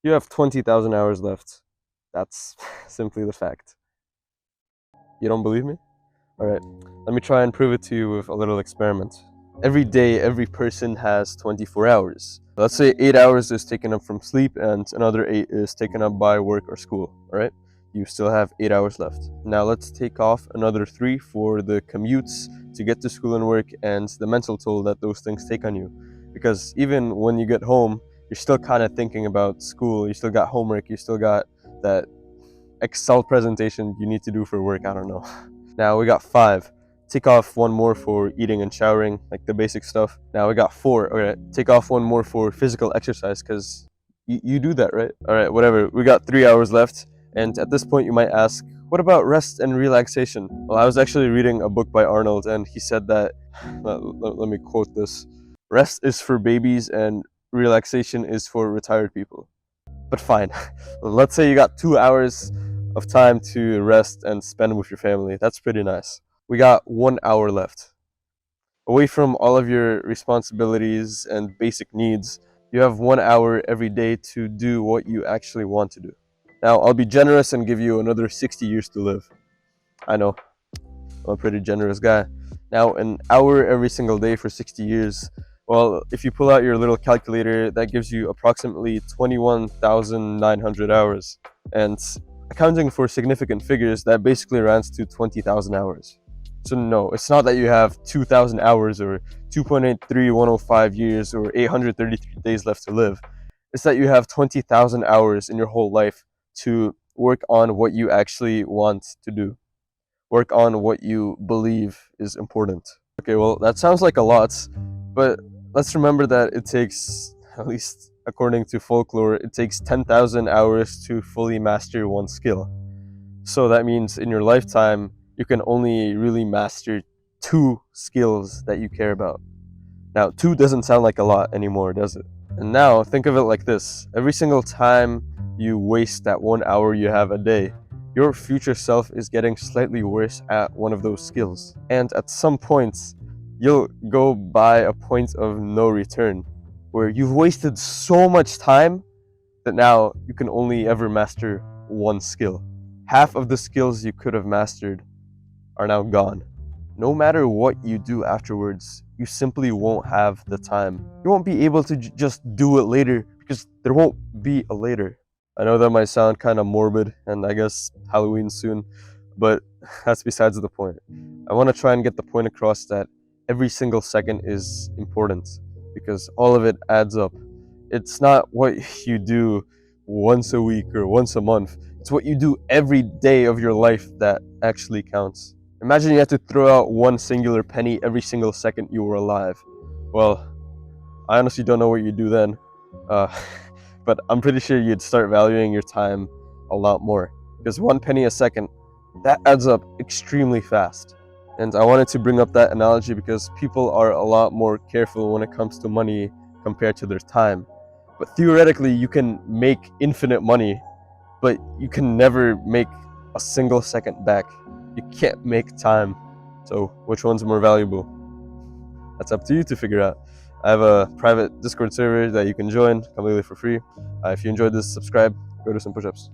You have 20,000 hours left. That's simply the fact. You don't believe me? Alright, let me try and prove it to you with a little experiment. Every day, every person has 24 hours. Let's say 8 hours is taken up from sleep and another 8 is taken up by work or school, alright? You still have 8 hours left. Now let's take off another 3 for the commutes to get to school and work and the mental toll that those things take on you. Because even when you get home, you're still kind of thinking about school, you still got homework, you still got that Excel presentation you need to do for work, I don't know. Now we got 5. Take off 1 more for eating and showering, like the basic stuff. Now we got 4. Okay, take off 1 more for physical exercise, because you do that, right? Alright, whatever. We got 3 hours left. And at this point you might ask, what about rest and relaxation? Well, I was actually reading a book by Arnold, and he said that, let me quote this, rest is for babies and relaxation is for retired people. But fine, let's say you got 2 hours of time to rest and spend with your family. That's pretty nice. We got 1 hour left. Away from all of your responsibilities and basic needs, you have 1 hour every day to do what you actually want to do. Now, I'll be generous and give you another 60 years to live. I know, I'm a pretty generous guy. Now, an hour every single day for 60 years, well, if you pull out your little calculator, that gives you approximately 21,900 hours. And accounting for significant figures, that basically runs to 20,000 hours. So no, it's not that you have 2,000 hours or 2.83105 years or 833 days left to live. It's that you have 20,000 hours in your whole life to work on what you actually want to do. Work on what you believe is important. Okay, well, that sounds like a lot, but let's remember that it takes, at least according to folklore, it takes 10,000 hours to fully master one skill. So that means in your lifetime, you can only really master 2 skills that you care about. Now, 2 doesn't sound like a lot anymore, does it? And now, think of it like this. Every single time you waste that 1 hour you have a day, your future self is getting slightly worse at one of those skills. And at some point, you'll go by a point of no return, where you've wasted so much time that now you can only ever master 1 skill. Half of the skills you could have mastered are now gone. No matter what you do afterwards, you simply won't have the time. You won't be able to just do it later because there won't be a later. I know that might sound kind of morbid, and I guess Halloween soon, but that's besides the point. I want to try and get the point across that every single second is important because all of it adds up. It's not what you do once a week or once a month. It's what you do every day of your life that actually counts. Imagine you had to throw out 1 singular penny every single second you were alive. Well, I honestly don't know what you'd do then, but I'm pretty sure you'd start valuing your time a lot more. Because 1 penny a second, that adds up extremely fast. And I wanted to bring up that analogy because people are a lot more careful when it comes to money compared to their time. But theoretically, you can make infinite money, but you can never make a single second back. You can't make time. So which one's more valuable? That's up to you to figure out. I have a private Discord server that you can join completely for free. If you enjoyed this, subscribe, go do some push-ups.